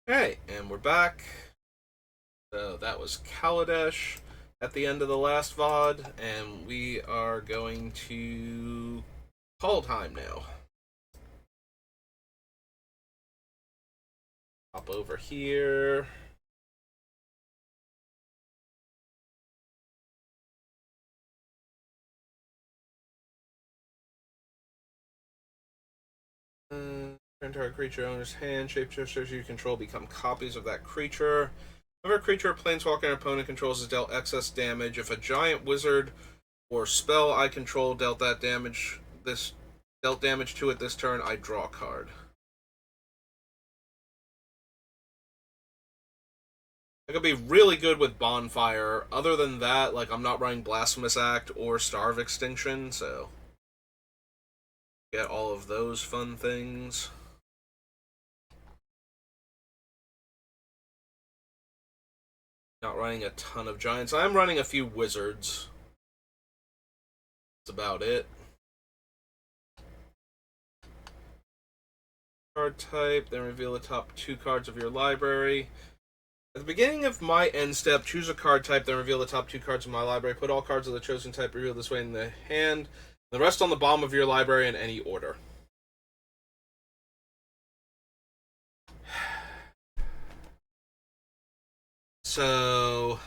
Hey, and we're back. So that was Kaladesh at the end of the last VOD, and we are going to call time now. Hop over here. Enter a creature owner's hand. Shapeshifters you control become copies of that creature. Whenever a creature or planeswalker an opponent controls is dealt excess damage. If a giant wizard or spell I control dealt damage to it this turn, I draw a card. It could be really good with Bonfire. Other than that, like, I'm not running Blasphemous Act or Star of Extinction, so get all of those fun things. Not running a ton of Giants. I'm running a few Wizards. That's about it. Card type, then reveal the top 2 cards of your library. At the beginning of my end step, choose a card type, then reveal the top 2 cards of my library. Put all cards of the chosen type revealed this way in the hand. The rest on the bottom of your library in any order. So,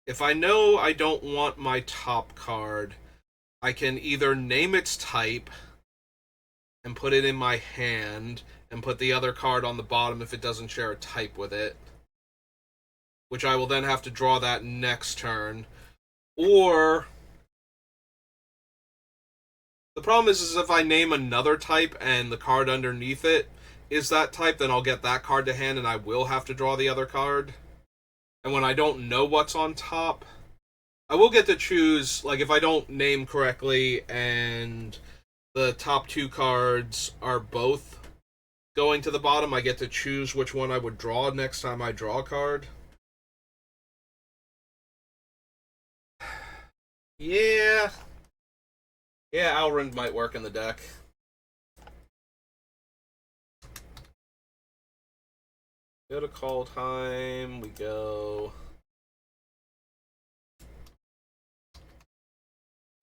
if I know I don't want my top card, I can either name its type and put it in my hand and put the other card on the bottom if it doesn't share a type with it, which I will then have to draw that next turn. Or the problem is if I name another type and the card underneath it is that type, then I'll get that card to hand and I will have to draw the other card. And when I don't know what's on top, I will get to choose, like, if I don't name correctly and the top 2 cards are both going to the bottom, I get to choose which one I would draw next time I draw a card. Yeah. Yeah, Alrund might work in the deck. Go to call time. We go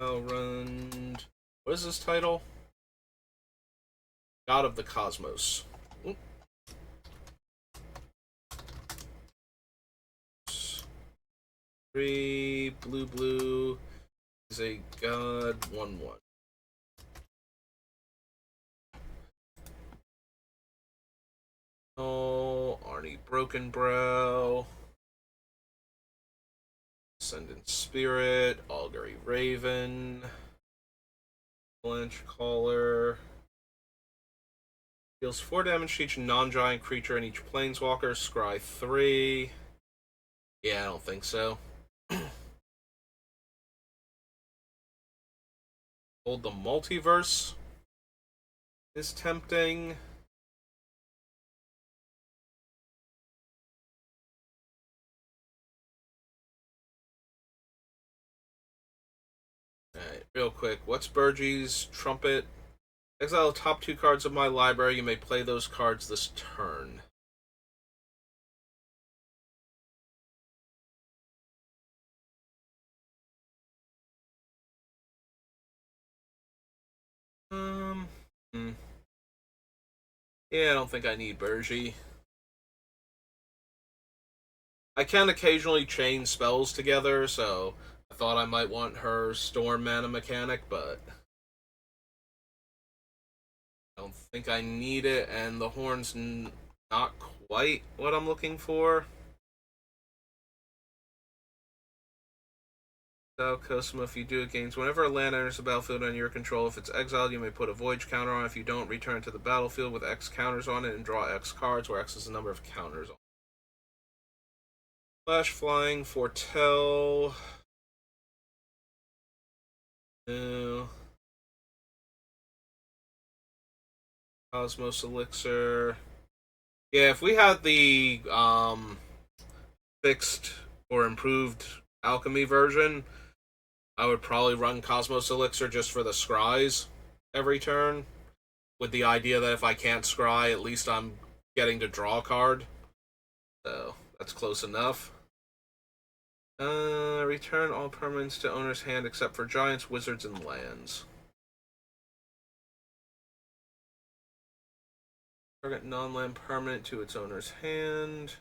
Alrund. What is this title? God of the Cosmos. Oops. 3 blue is a god 1/1. Oh, Arnie Brokenbrow. Ascendant Spirit, Augury Raven, Avalanche Caller. Deals 4 damage to each non-giant creature and each planeswalker. Scry 3. Yeah, I don't think so. Hold the Multiverse is tempting. Alright, real quick. What's Burgie's Trumpet? Exile the top 2 cards of my library. You may play those cards this turn. Yeah, I don't think I need Burgie. I can occasionally chain spells together, so I thought I might want her Storm Mana mechanic, but I don't think I need it, and the Horn's not quite what I'm looking for. Cosmo, if you do it, gains whenever a land enters the battlefield under your control. If it's exiled, you may put a Voyage counter on. If you don't, return to the battlefield with X counters on it and draw X cards, where X is the number of counters on it. Flash Flying, Foretell. No. Cosmos Elixir. Yeah, if we had the fixed or improved alchemy version, I would probably run Cosmos Elixir just for the scries every turn, with the idea that if I can't scry, at least I'm getting to draw a card. So that's close enough. Return all permanents to owner's hand except for giants, wizards, and lands. Target non-land permanent to its owner's hand.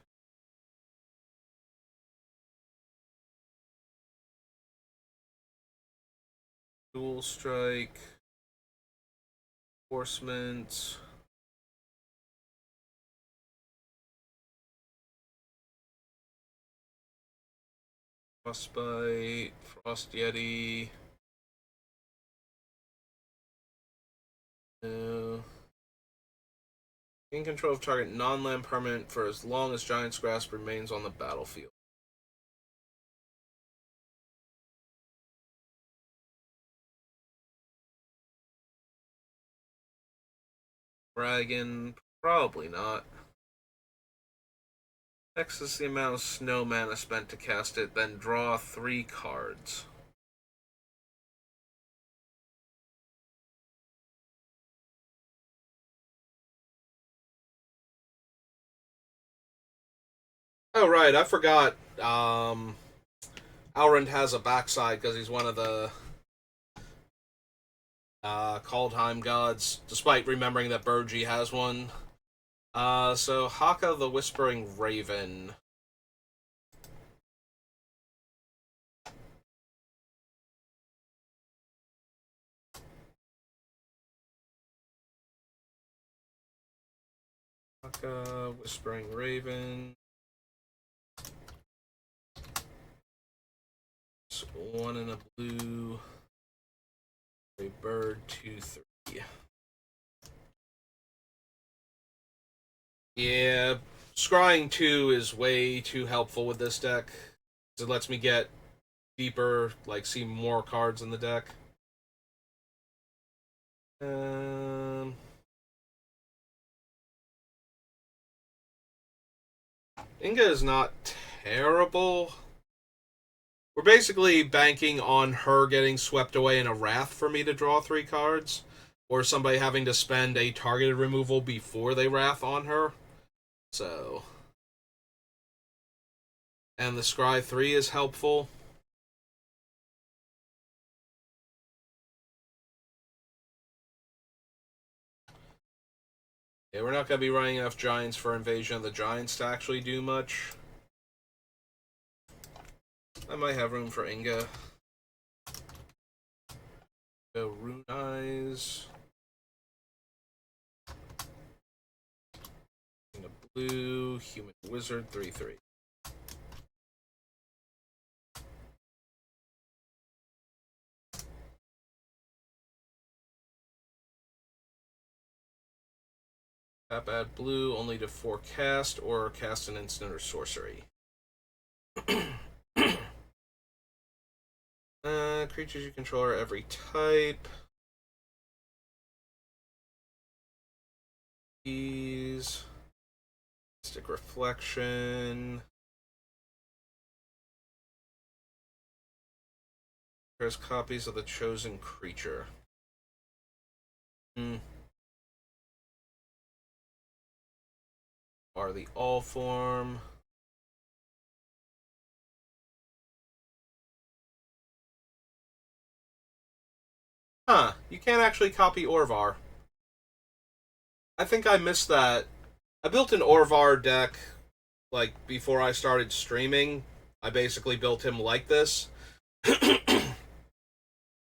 Dual strike. Enforcement. Frostbite. Frost Yeti. Gain control of target non-land permanent for as long as Giant's Grasp remains on the battlefield. Dragon, probably not. Next is the amount of snow mana spent to cast it, then draw 3 cards. Oh, right, I forgot. Alrund has a backside because he's one of the Kaldheim gods, despite remembering that Burgi has one. So Haka the Whispering Raven. Haka Whispering Raven. It's 1 in a blue. A bird, 2/3. Yeah, scrying 2 is way too helpful with this deck. It lets me get deeper, like see more cards in the deck. Inga is not terrible. We're basically banking on her getting swept away in a Wrath for me to draw 3 cards, or somebody having to spend a targeted removal before they Wrath on her. So, and the Scry 3 is helpful. Yeah, we're not going to be running enough Giants for Invasion of the Giants to actually do much. I might have room for Inga. Go Rune Eyes. In a blue, Human Wizard, 3/3. Tap add blue only to 4 cast or cast an instant or sorcery. Creatures you control are every type. Keys. Stick Reflection. There's copies of the chosen creature. Are the all form. Huh, you can't actually copy Orvar. I think I missed that. I built an Orvar deck, like, before I started streaming. I basically built him like this. And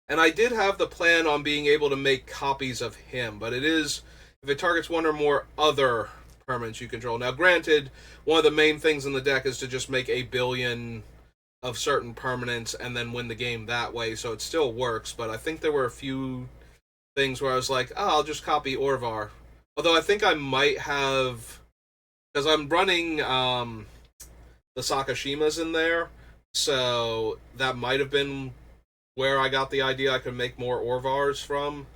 I did have the plan on being able to make copies of him, but it is, if it targets one or more other permanents you control. Now, granted, one of the main things in the deck is to just make a billion of certain permanents and then win the game that way, so it still works, but I think there were a few things where I was like, oh, I'll just copy Orvar. Although I think I might have, because I'm running the Sakashimas in there, so that might have been where I got the idea I could make more Orvars from,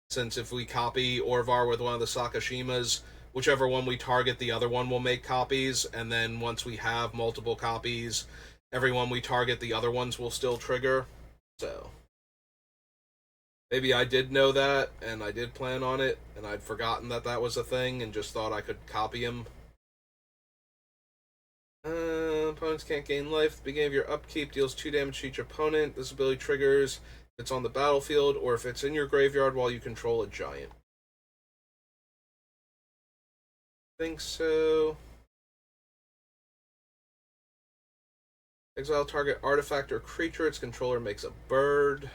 since if we copy Orvar with one of the Sakashimas, whichever one we target, the other one will make copies, and then once we have multiple copies, every one we target, the other ones will still trigger. So maybe I did know that, and I did plan on it, and I'd forgotten that that was a thing, and just thought I could copy him. opponents can't gain life. At the beginning of your upkeep deals 2 damage to each opponent. This ability triggers if it's on the battlefield or if it's in your graveyard while you control a giant. I think so. Exile target artifact or creature its controller makes a bird.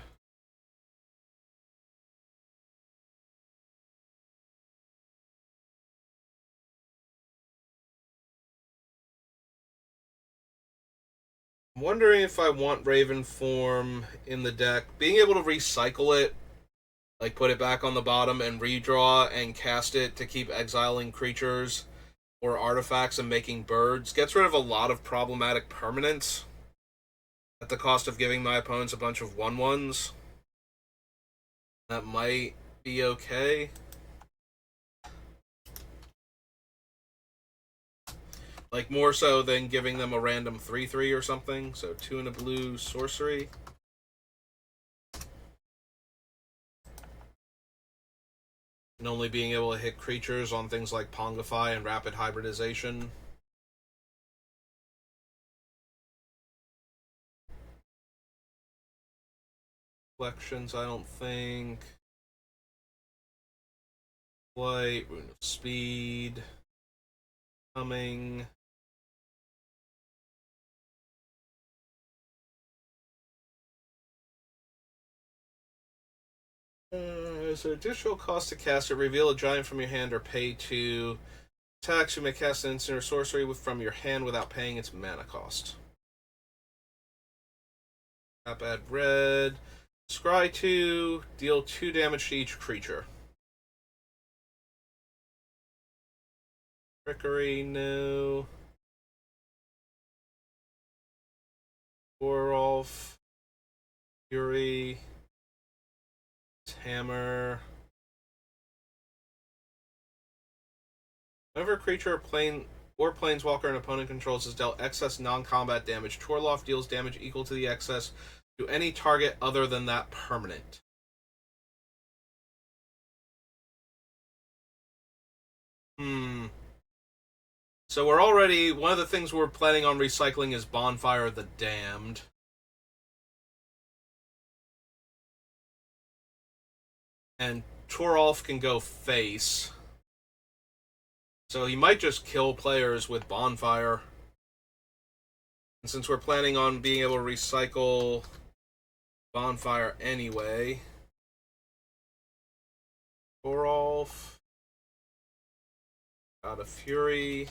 I'm wondering if I want Raven form in the deck. Being able to recycle it, like put it back on the bottom and redraw and cast it to keep exiling creatures or artifacts and making birds, gets rid of a lot of problematic permanents at the cost of giving my opponents a bunch of 1/1s. That might be okay. Like, more so than giving them a random 3/3 or something. So 2 and a blue sorcery. And only being able to hit creatures on things like Pongify and Rapid Hybridization. Collections, I don't think. Flight, Rune of Speed. Coming. There's an additional cost to cast it. Reveal a giant from your hand or pay 2 attacks. You may cast an instant or sorcery from your hand without paying its mana cost. Tap add red. Scry 2. Deal 2 damage to each creature. Trickery, no. Gorolf. Fury. Hammer. Whenever a creature or planeswalker an opponent controls is dealt excess non-combat damage, Torloff deals damage equal to the excess to any target other than that permanent. So we're already... One of the things we're planning on recycling is Bonfire of the Damned. And Torolf can go face. So he might just kill players with Bonfire. And since we're planning on being able to recycle Bonfire anyway... Torolf. Got a Fury.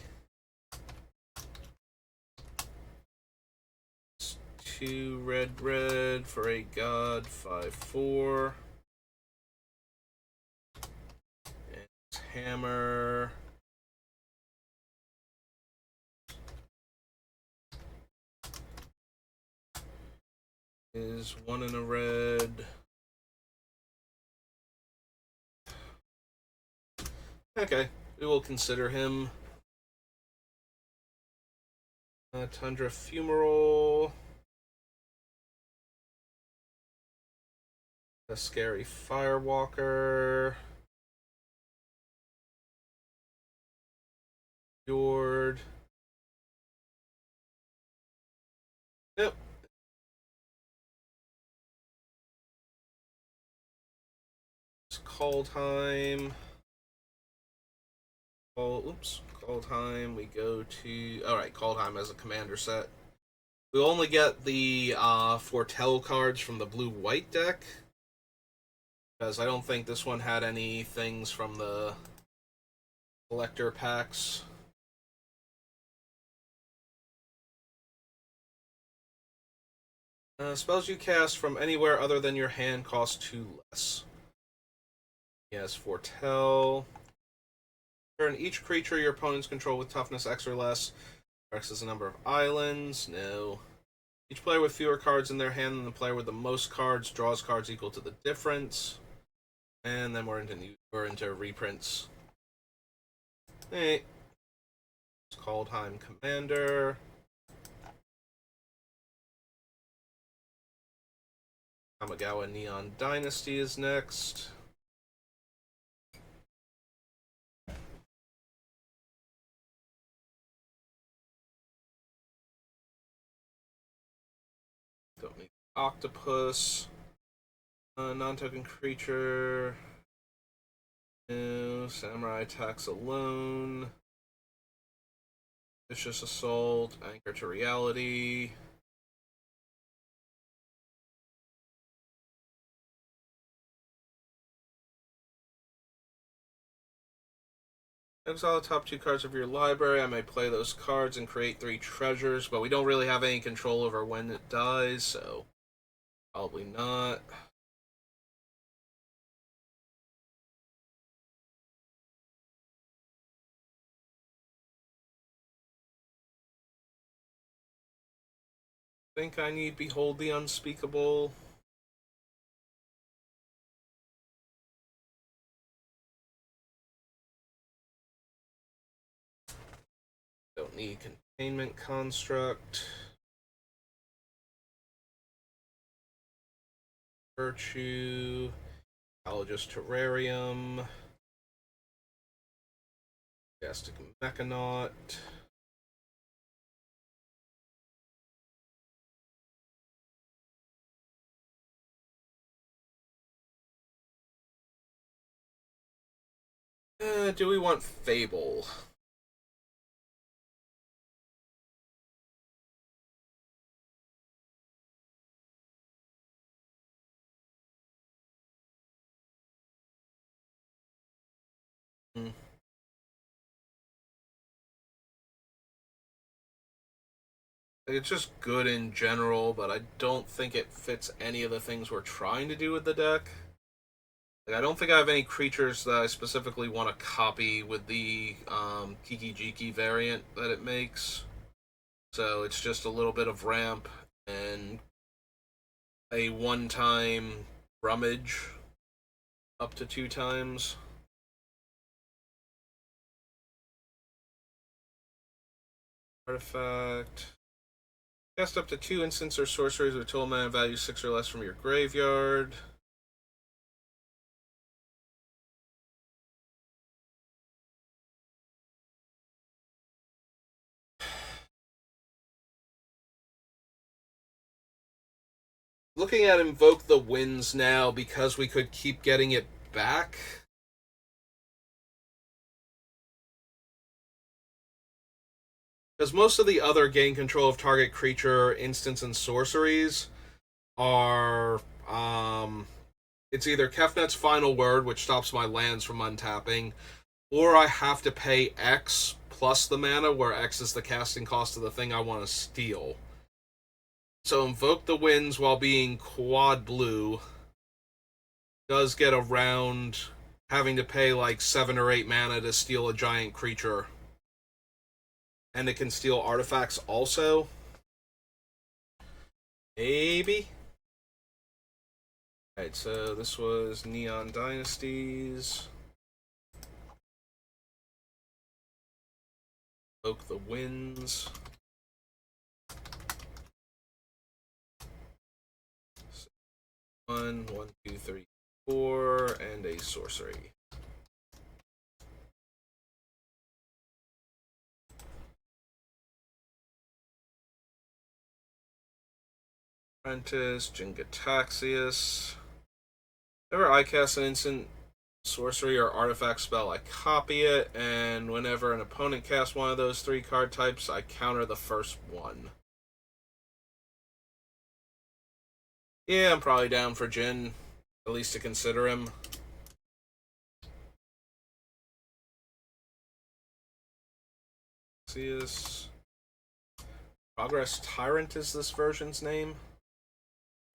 2 red for a god, 5/4. And hammer. Is 1 in a red. Okay, we will consider him. Tundra Fumarole. A scary Firewalker. Fjord. Yep. It's Kaldheim. Kaldheim. We go to... Alright, Kaldheim as a commander set. We'll only get the Foretell cards from the blue-white deck. Because I don't think this one had any things from the collector packs. Spells you cast from anywhere other than your hand cost 2 less. Yes, Foretell. Turn each creature your opponents control with toughness X or less. X is a number of islands. No. Each player with fewer cards in their hand than the player with the most cards draws cards equal to the difference. And then we're into reprints. Hey. It's Kaldheim Commander. Kamigawa Neon Dynasty is next. Don't need octopus. Non-token creature. No. Samurai attacks alone. Vicious assault. Anchor to reality. Exile the top 2 cards of your library. I may play those cards and create 3 treasures, but we don't really have any control over when it dies, so probably not. I think I need Behold the Unspeakable. Don't need Containment Construct. Virtue. Ecologist Terrarium. Gastic Mechanaut. Do we want Fable? It's just good in general, but I don't think it fits any of the things we're trying to do with the deck. Like, I don't think I have any creatures that I specifically want to copy with the Kiki Jiki variant that it makes. So it's just a little bit of ramp and a one-time rummage up to 2 times. Artifact. Cast up to 2 instants or sorceries with total mana value 6 or less from your graveyard. Looking at Invoke the Winds now, because we could keep getting it back. Because most of the other gain control of target creature, instants, and sorceries are it's either Kefnet's Final Word, which stops my lands from untapping, or I have to pay X plus the mana, where X is the casting cost of the thing I want to steal. So Invoke the Winds, while being quad blue, does get around having to pay like 7 or 8 mana to steal a giant creature. And it can steal artifacts also. Maybe. Alright, so this was Neon Dynasties. Invoke the Winds. One, 2, 3, 4, and a sorcery. Apprentice, Jingataxius. Whenever I cast an instant sorcery or artifact spell, I copy it, and whenever an opponent casts one of those 3 card types, I counter the first one. Yeah, I'm probably down for Jin, at least to consider him. Progress Tyrant is this version's name?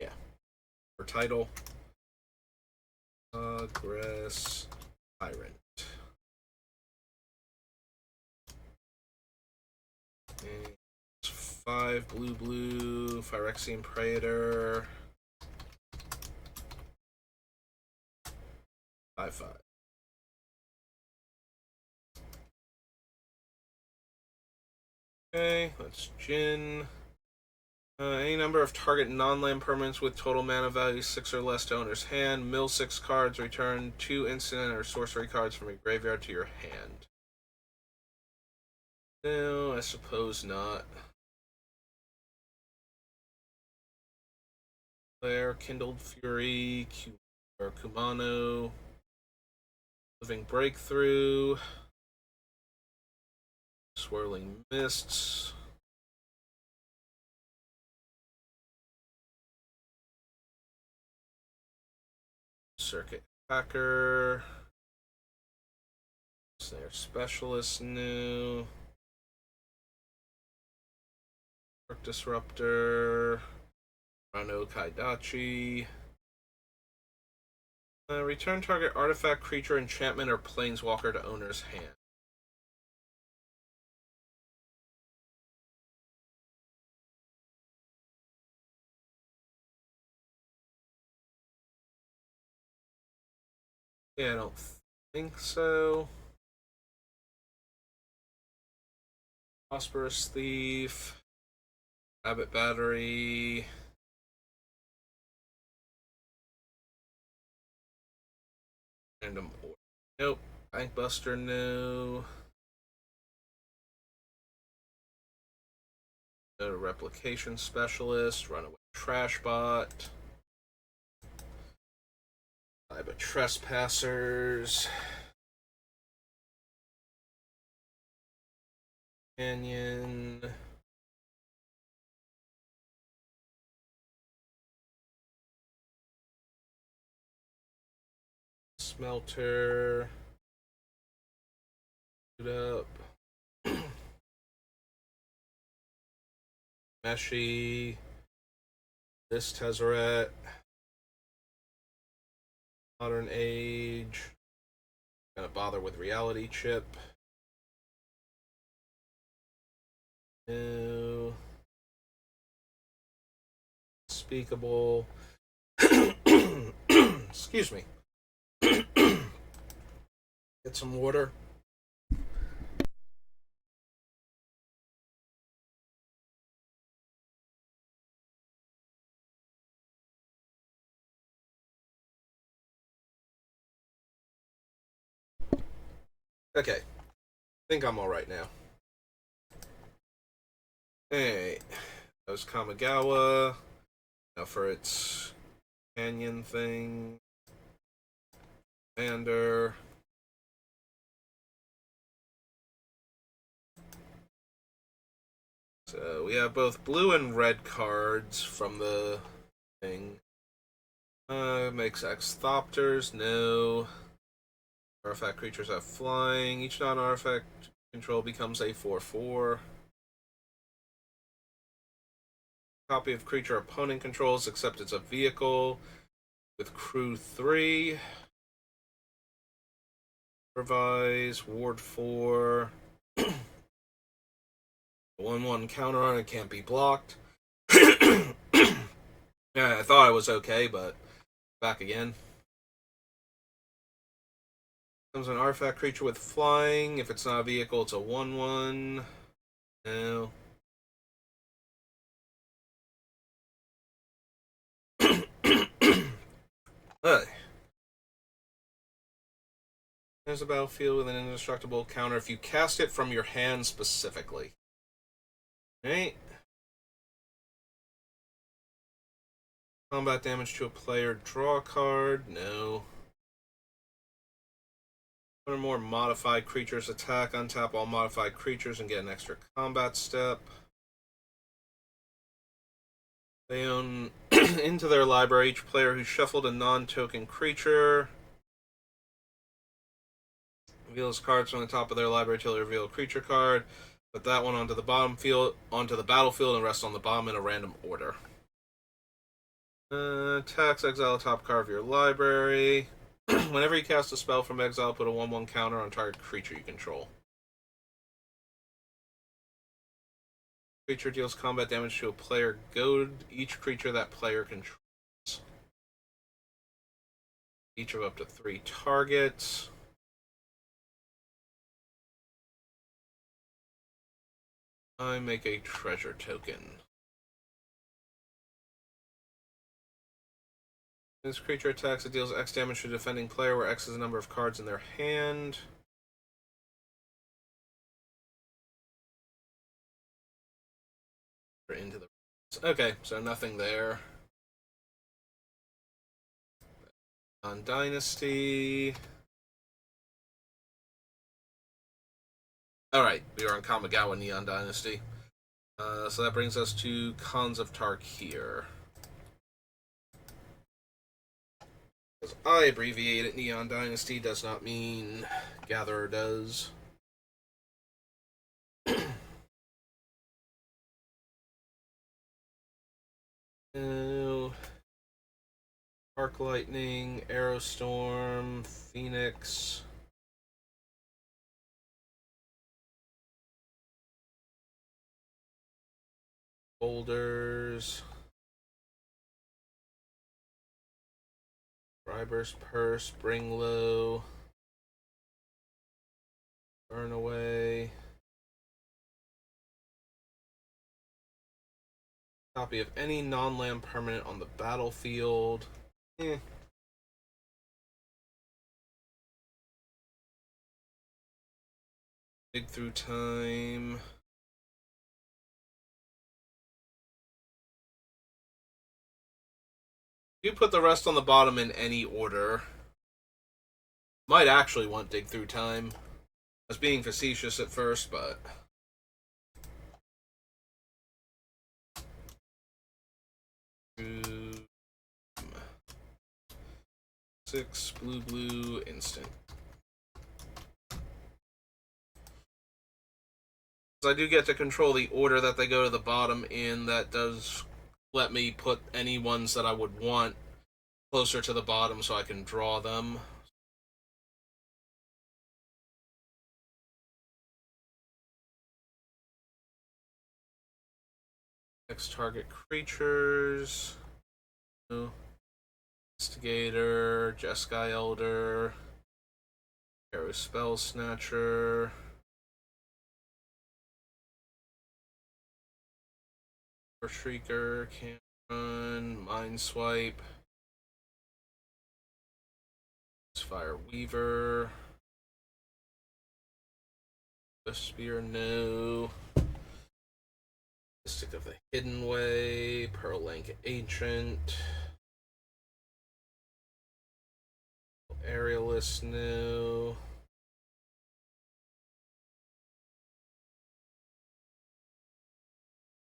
Yeah. Or title. Progress Tyrant. And 5 blue, Phyrexian Praetor. 5/5. Okay, that's Jin. Any number of target non-land permanents with total mana value 6 or less to owner's hand. Mill 6 cards, return 2 instant or sorcery cards from your graveyard to your hand. No, I suppose not. There, Kindled Fury, Kumano, Living Breakthrough, Swirling Mists, Circuit Hacker, Snare Specialist new, Dark Disruptor, Rano Kaidachi. Return target artifact, creature, enchantment, or planeswalker to owner's hand. Yeah, I don't think so. Prosperous Thief, Rabbit Battery, Random Order. Nope. Bankbuster, no. Replication Specialist, Runaway Trashbot, Cyber Trespassers, Canyon, Smelter, Shoot Up, Meshy, this Tezzeret, Modern Age, gonna bother with Reality Chip, no, Speakable, excuse me, get some water. Okay, I think I'm alright now. Hey, that was Kamigawa. Now for its Canyon thing. Commander. So we have both blue and red cards from the thing. Makes X-Thopters, no. Artifact creatures have flying. Each non-artifact control becomes a 4/4. Copy of creature opponent controls, except it's a vehicle with crew 3. Revise, Ward 4. 1/1 counter on it, can't be blocked. Yeah, I thought I was okay, but back again. Becomes an artifact creature with flying. If it's not a vehicle, it's a 1/1. No. There's a battlefield with an indestructible counter if you cast it from your hand specifically. Right? Combat damage to a player. Draw a card. No. One or more modified creatures attack. Untap all modified creatures and get an extra combat step. They own into their library each player who shuffled a non-token creature. Reveals cards from the top of their library till they reveal a creature card. Put that one onto the battlefield, and rest on the bottom in a random order. Tax, exile a top card of your library. Whenever you cast a spell from exile, put a 1/1 counter on target creature you control. Creature deals combat damage to a player. Goad each creature that player controls. Each of up to 3 targets. I make a treasure token. This creature attacks, it deals X damage to a defending player, where X is the number of cards in their hand. Into the. Okay, so nothing there. On Dynasty. Alright, we are on Kamigawa Neon Dynasty. So that brings us to Khans of Tarkir. As I abbreviate it, Neon Dynasty does not mean Gatherer does. Arc Lightning, Aerostorm, Phoenix. Boulders. Dryburst Purse, Bring Low. Burn Away. Copy of any non-land permanent on the battlefield. Dig Through Time. You put the rest on the bottom in any order. Might actually want Dig Through Time. I was being facetious at first, but... Six, blue, instant. I do get to control the order that they go to the bottom in. That does let me put any ones that I would want closer to the bottom so I can draw them. Next target creatures. Instigator, Jeskai Elder, Arrow Spell Snatcher. Shrieker, can't run, Mind Swipe. Fire Weaver. The Spear, no. Mystic of the Hidden Way, Pearl Link Ancient. Aerialist, no.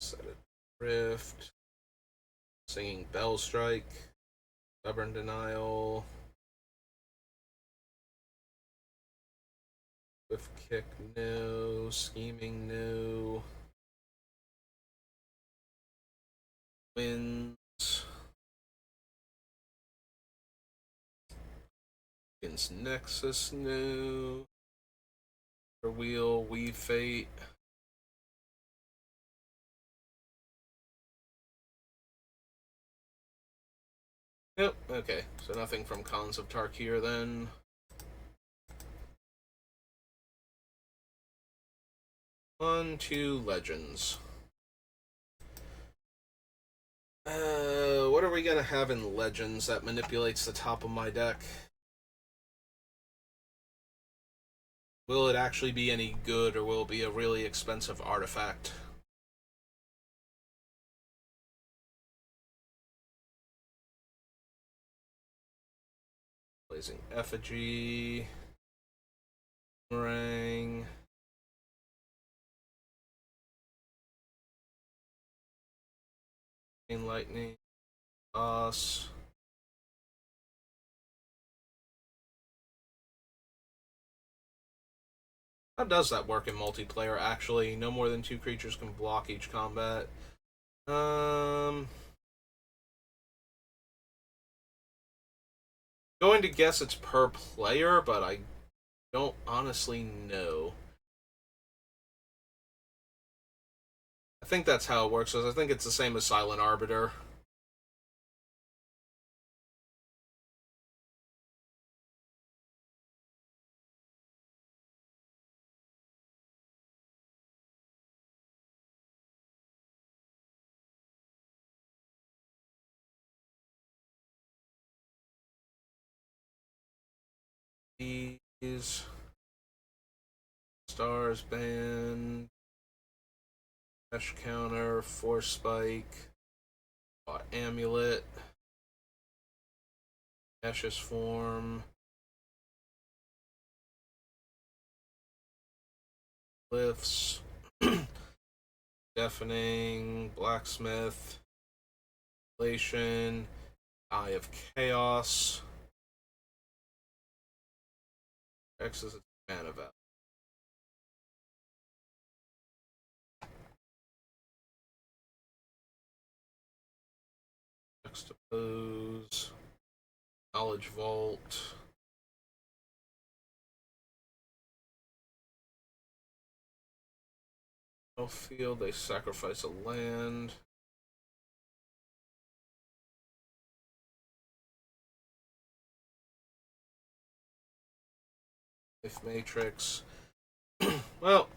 Set it. Rift. Singing Bell Strike. Stubborn Denial. Swift Kick, no. Scheming, no. Winds. Nexus, no. Wheel, Weave Fate. Yep, okay. So nothing from Khans of Tarkir then. On to Legends. What are we gonna have in Legends that manipulates the top of my deck? Will it actually be any good, or will it be a really expensive artifact? Blazing Effigy. Boomerang. Lightning. Boss. How does that work in multiplayer, actually? No more than 2 creatures can block each combat. Going to guess it's per player, but I don't honestly know. I think that's how it works. I think it's the same as Silent Arbiter. These Stars Band, Dash Counter, Force Spike, Amulet. Gaseous form. Lifts. Deafening. Blacksmith. Relation. Eye of Chaos. X is a mana value. Juxtapose. Knowledge Vault. No field, they sacrifice a land. Life Matrix. Well,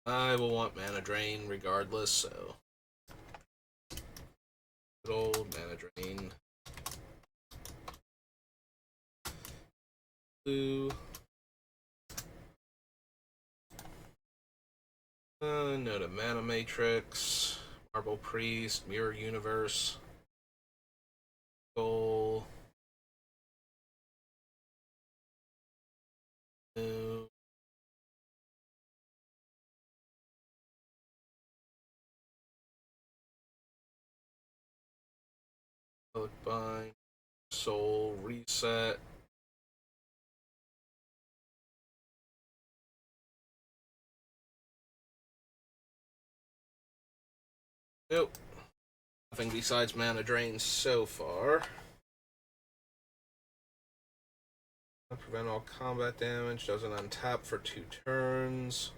I will want Mana Drain regardless, so. Good old Mana Drain. Blue. No to Mana Matrix. Marble Priest. Mirror Universe. Goal. No. Bind. Soul. Reset. Nope. Nothing besides Mana Drain so far. Prevent all combat damage. Doesn't untap for 2 turns.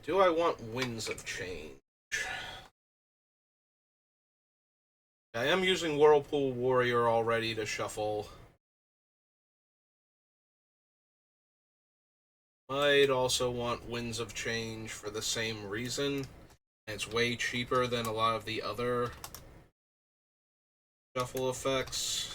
Do I want Winds of Change? I am using Whirlpool Warrior already to shuffle. Might also want Winds of Change for the same reason. And it's way cheaper than a lot of the other shuffle effects.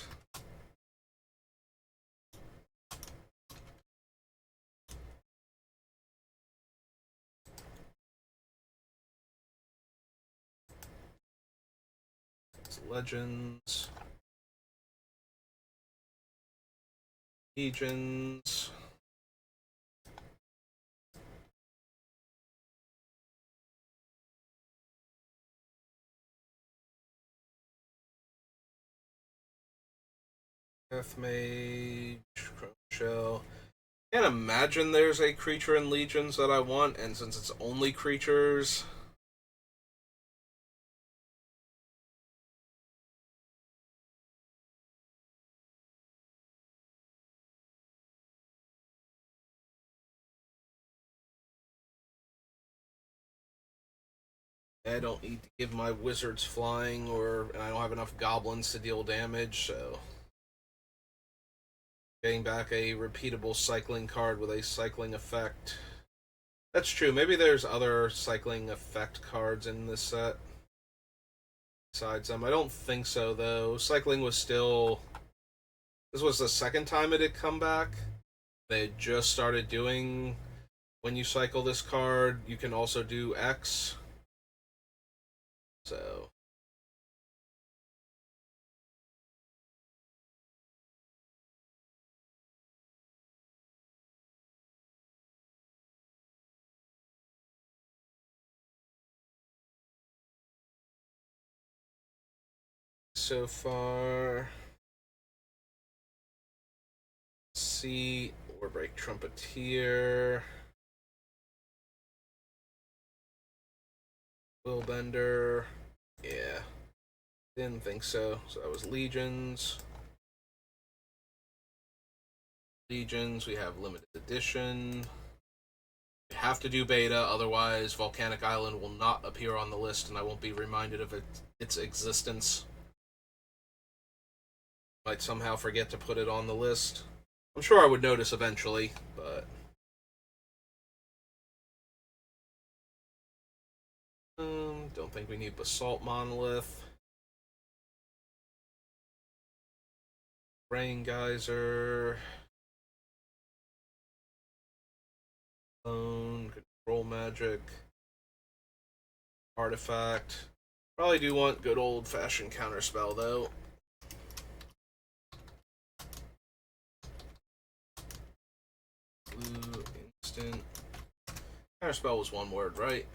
It's Legends. Legions. Death Mage. Chrome Shell. Can't imagine there's a creature in Legions that I want, and since it's only creatures, I don't need to give my wizards flying, and I don't have enough goblins to deal damage, so getting back a repeatable cycling card with a cycling effect. That's true. Maybe there's other cycling effect cards in this set besides them. I don't think so, though. Cycling was still... This was the second time it had come back. They had just started doing... When you cycle this card, you can also do X. So... So far... C, Warbreak Trumpeteer... Willbender... Yeah. Didn't think so. So that was Legions. Legions, we have limited edition. We have to do beta, otherwise Volcanic Island will not appear on the list and I won't be reminded of its existence. Might somehow forget to put it on the list. I'm sure I would notice eventually, but... Don't think we need Basalt Monolith. Rain Geyser. Clone, Control Magic. Artifact. Probably do want good old-fashioned Counterspell, though. Blue, instant. Counterspell was one word, right?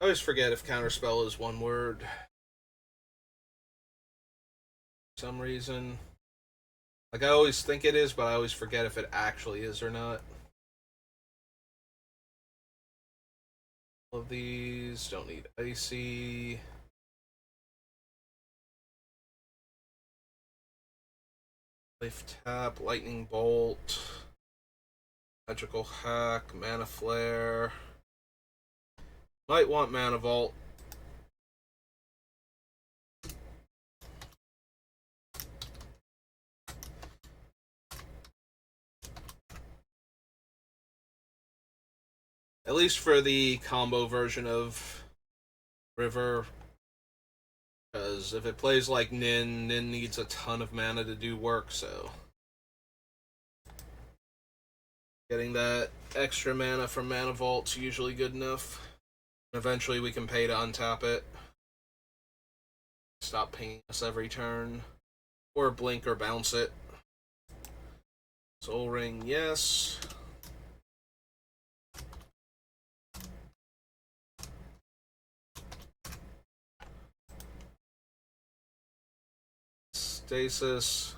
I always forget if Counterspell is one word. For some reason. Like, I always think it is, but I always forget if it actually is or not. All of these don't need Icy. Life Tap, Lightning Bolt, Magical Hack, Mana Flare. Might want Mana Vault. At least for the combo version of River. Because if it plays like Nin, Nin needs a ton of mana to do work, so getting that extra mana from Mana Vault's usually good enough. Eventually we can pay to untap it. Stop pinging us every turn. Or blink or bounce it. Soul Ring, yes. Stasis.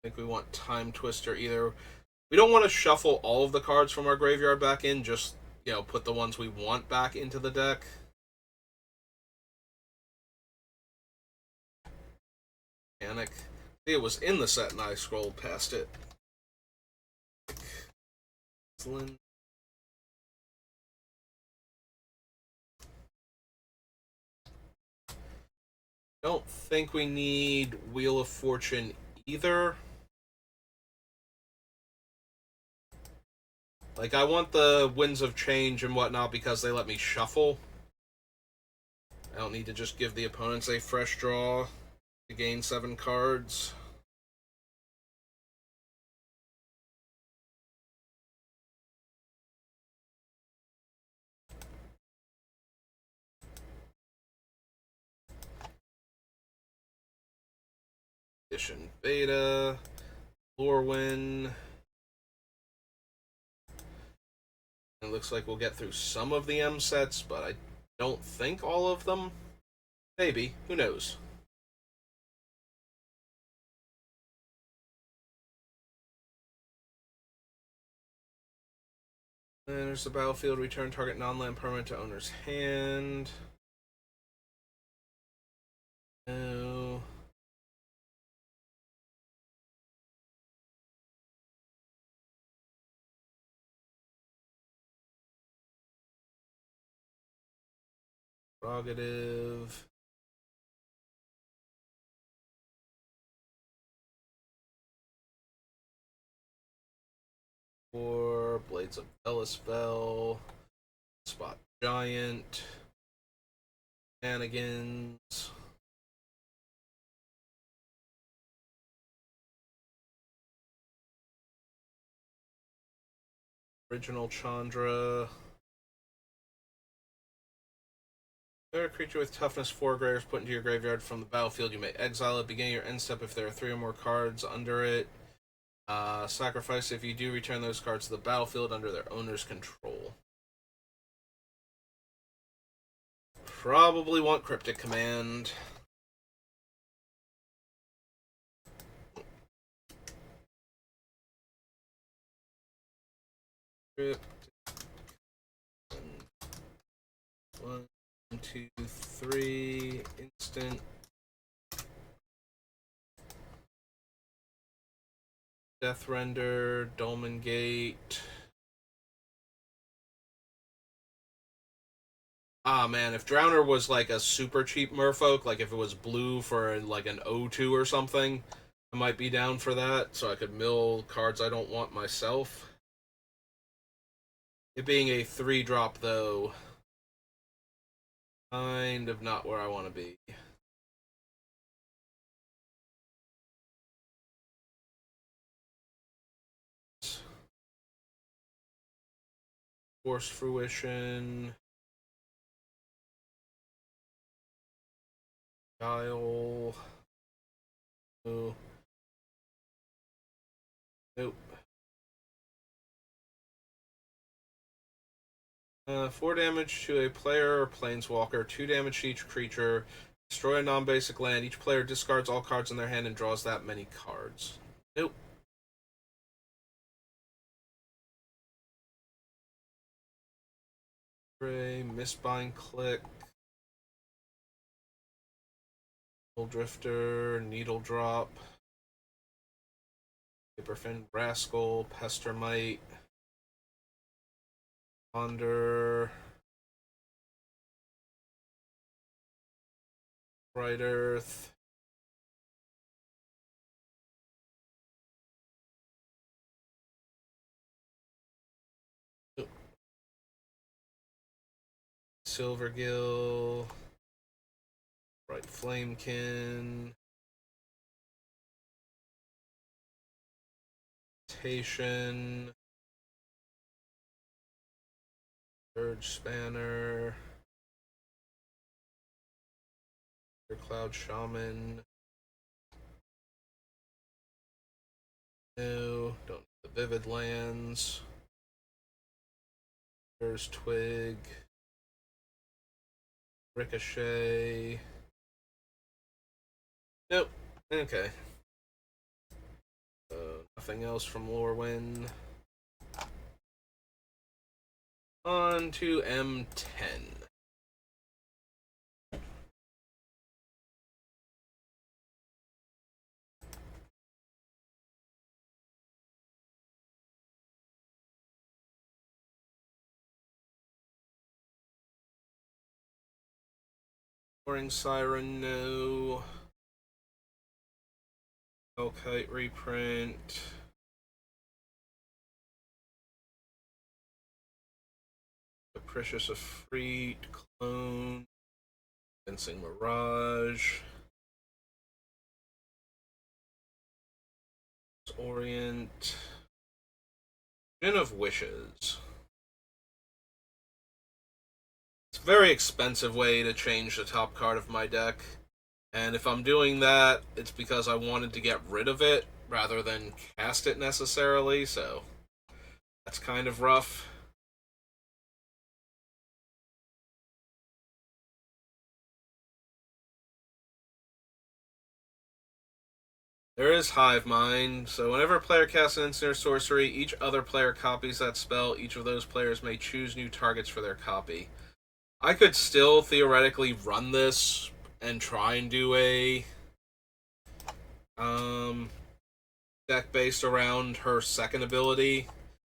I think we want Time Twister either. We don't want to shuffle all of the cards from our graveyard back in, just, you know, put the ones we want back into the deck. Panic. It was in the set and I scrolled past it. Excellent. Don't think we need Wheel of Fortune either. Like, I want the Winds of Change and whatnot because they let me shuffle. I don't need to just give the opponents a fresh draw to gain 7 cards. Edition Beta, Lorwyn. It looks like we'll get through some of the M sets, but I don't think all of them. Maybe. Who knows? And there's the battlefield. Return target non-land permanent to owner's hand. No. Prerogative. Or Blades of Bellispell. Spot Giant. Shenanigans. Original Chandra. A creature with toughness 4 greater is put into your graveyard from the battlefield. You may exile it. Beginning your end step if there are 3 or more cards under it. Sacrifice if you do return those cards to the battlefield under their owner's control. Probably want Cryptic Command. Cryptic. 1, 2, 3. Instant. Death Render, Dolmen Gate. Ah man, if Drowner was like a super cheap merfolk, like if it was blue for like an O2 or something, I might be down for that, so I could mill cards I don't want myself. It being a 3-drop, though, kind of not where I want to be. Force Fruition. Guile. Oh. Nope. 4 damage to a player or planeswalker, 2 damage to each creature. Destroy a non-basic land. Each player discards all cards in their hand and draws that many cards. Nope. Mistbind Click. Drifter, Needle Drop. Paperfin Rascal, Pestermite. Ponder. Bright Earth. Silvergill. Bright Flamekin. Tation. Urge Spanner. Cloud Shaman. No, don't need the Vivid Lands. There's Twig. Ricochet. Nope. Okay. Nothing else from Lorwyn. On to M10. Roaring Siren, no. Hellkite reprint. Capricious Efreet, Clone. Fencing Mirage. Orient. Gin of Wishes. It's a very expensive way to change the top card of my deck. And if I'm doing that, it's because I wanted to get rid of it rather than cast it necessarily, so that's kind of rough. There is Hive Mind, so whenever a player casts an instant or sorcery, each other player copies that spell. Each of those players may choose new targets for their copy. I could still theoretically run this and try and do a deck based around her second ability.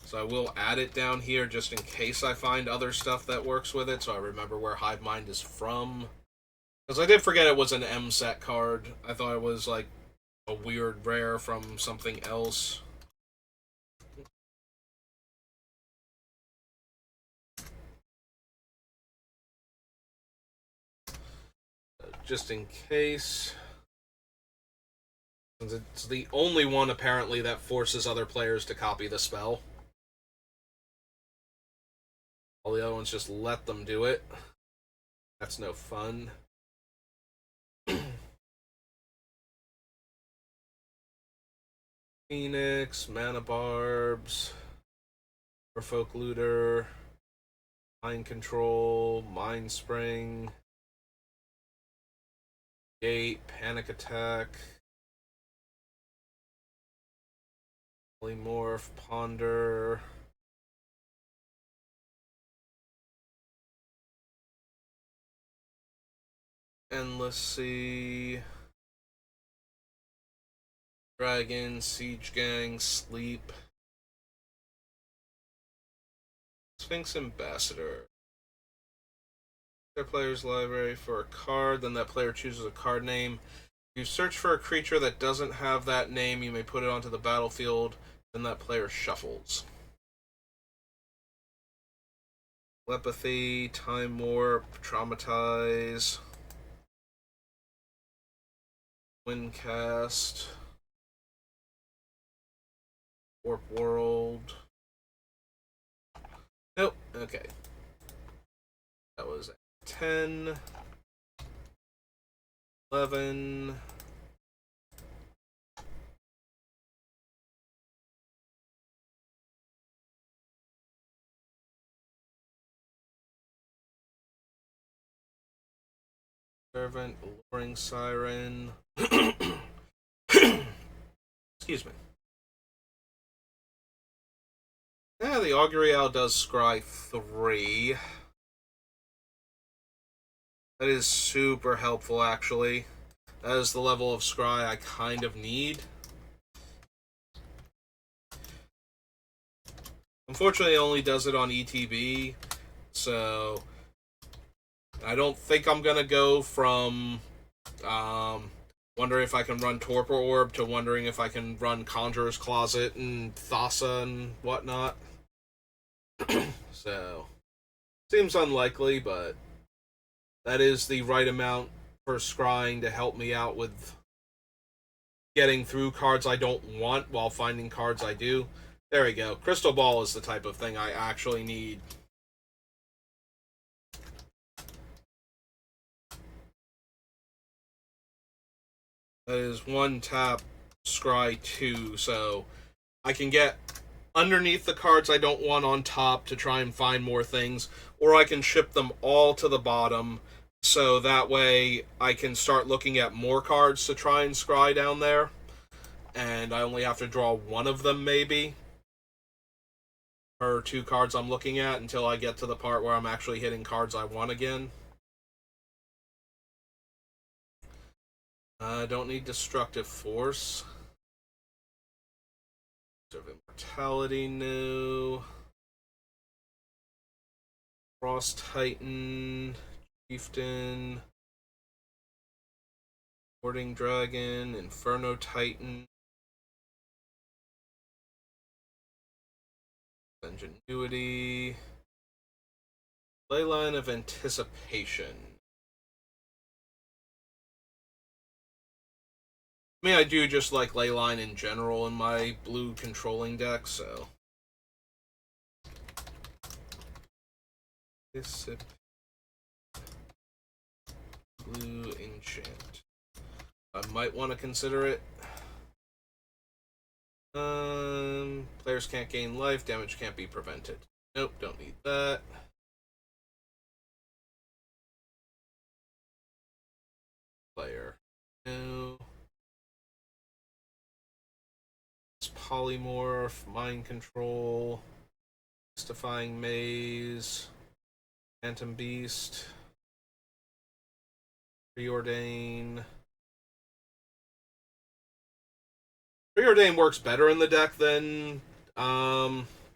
So I will add it down here just in case I find other stuff that works with it, so I remember where Hive Mind is from. Because I did forget it was an M set card. I thought it was like a weird rare from something else. Just in case. Since it's the only one apparently that forces other players to copy the spell. All the other ones just let them do it. That's no fun. Phoenix, Mana Barbs, Merfolk Looter, Mind Control, Mind Spring, Gate, Panic Attack, Polymorph, Ponder, Endless Sea, Dragon, Siege Gang, Sleep, Sphinx Ambassador. Their player's library for a card, then that player chooses a card name. You search for a creature that doesn't have that name, you may put it onto the battlefield, then that player shuffles. Telepathy, Time Warp, Traumatize, Windcast, Warp World. Nope, okay. That was 10, 11, Servant, Alluring Siren. Excuse me. Yeah, the Augury Owl does scry 3. That is super helpful, actually. That is the level of scry I kind of need. Unfortunately, it only does it on ETB, so I don't think I'm gonna go from wondering if I can run Torpor Orb to wondering if I can run Conjurer's Closet and Thassa and whatnot. So, seems unlikely, but that is the right amount for scrying to help me out with getting through cards I don't want while finding cards I do. There we go. Crystal Ball is the type of thing I actually need. That is 1 tap, scry 2, so I can get underneath the cards I don't want on top to try and find more things, or I can ship them all to the bottom, so that way I can start looking at more cards to try and scry down there, and I only have to draw one of them maybe, or 2 cards I'm looking at until I get to the part where I'm actually hitting cards I want again. I don't need Destructive Force. Of Immortality, no. Frost Titan, Chieftain, Warding Dragon, Inferno Titan, Ingenuity, Leyline of Anticipation. I mean, I do just like Leyline in general in my blue controlling deck, so. Blue Enchant. I might want to consider it. Players can't gain life, damage can't be prevented. Nope, don't need that. Player. No. It's Polymorph, Mind Control, Mystifying Maze, Phantom Beast, Preordain. Preordain works better in the deck than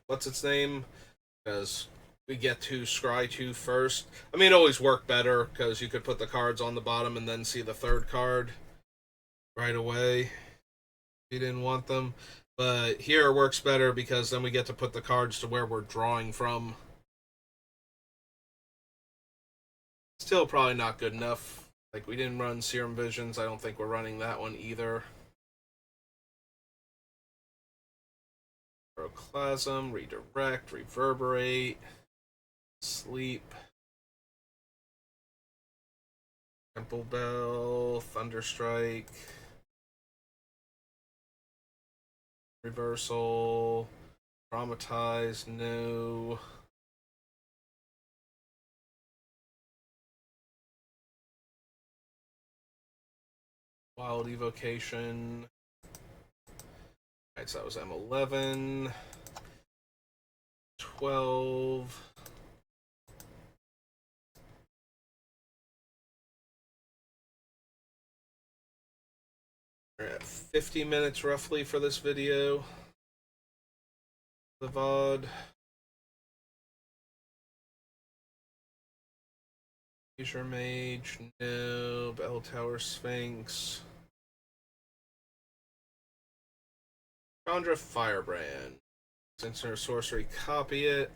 what's its name? Because we get to scry 2 first. I mean, it always worked better because you could put the cards on the bottom and then see the third card right away if you didn't want them. But here it works better because then we get to put the cards to where we're drawing from. Still probably not good enough. Like, we didn't run Serum Visions. I don't think we're running that one either. Pyroclasm, Redirect, Reverberate, Sleep, Temple Bell, Thunderstrike, Reversal, Traumatize, no. Wild Evocation. Alright, so that was M11. 12. We're at 50 minutes roughly for this video. The VOD. Leisure Mage, no. Bell Tower Sphinx. Chandra Firebrand. Censor Sorcery, copy it.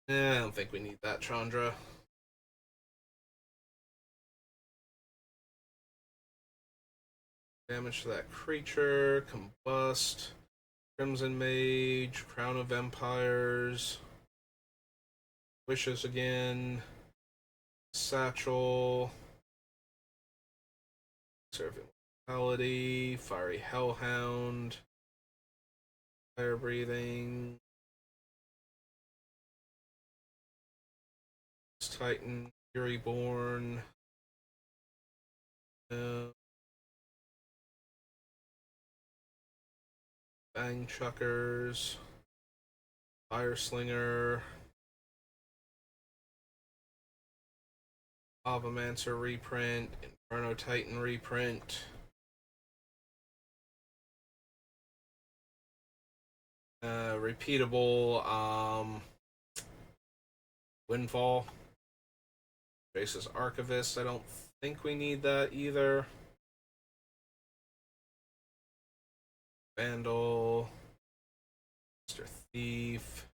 I don't think we need that, Chandra. Damage to that creature. Combust. Crimson Mage. Crown of Empires. Wishes again. Satchel. Serving Mortality. Fiery Hellhound. Fire Breathing. Titan. Furyborn. Bang Chuckers. Fire Slinger. Lavamancer reprint. Inferno Titan reprint. Repeatable Windfall. Trace's Archivist. I don't think we need that either. Vandal. Mr. Thief.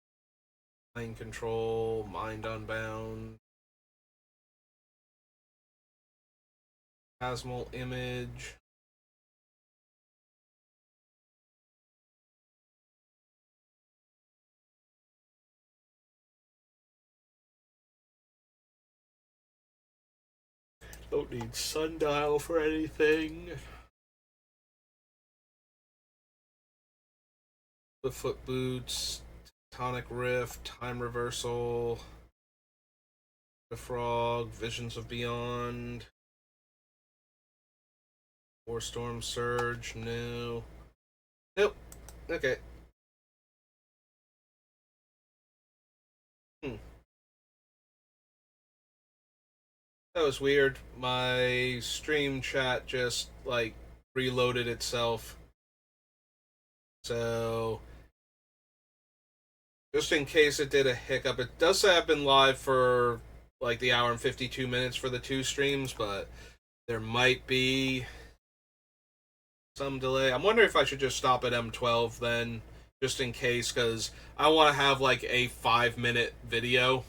Plane Control. Mind Unbound. Plasmal Image. Don't need Sundial for anything. Foot Boots, Tectonic Rift, Time Reversal, The Frog, Visions of Beyond, Warstorm Surge, no. Nope. Okay. That was weird. My stream chat just, like, reloaded itself. So, just in case it did a hiccup, it does say I've been live for, like, the hour and 52 minutes for the 2 streams, but there might be some delay. I'm wondering if I should just stop at M12 then, just in case, because I want to have, like, a 5-minute video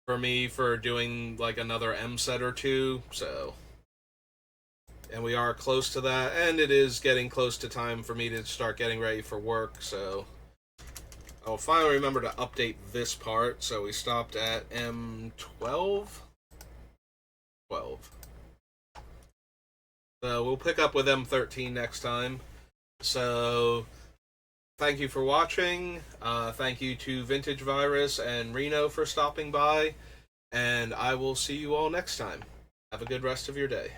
for me for doing like another M set or 2, so, and we are close to that, and it is getting close to time for me to start getting ready for work, so I'll finally remember to update this part. So we stopped at M12? 12. So we'll pick up with M13 next time. So thank you for watching. Thank you to Vintage Virus and Reno for stopping by. And I will see you all next time. Have a good rest of your day.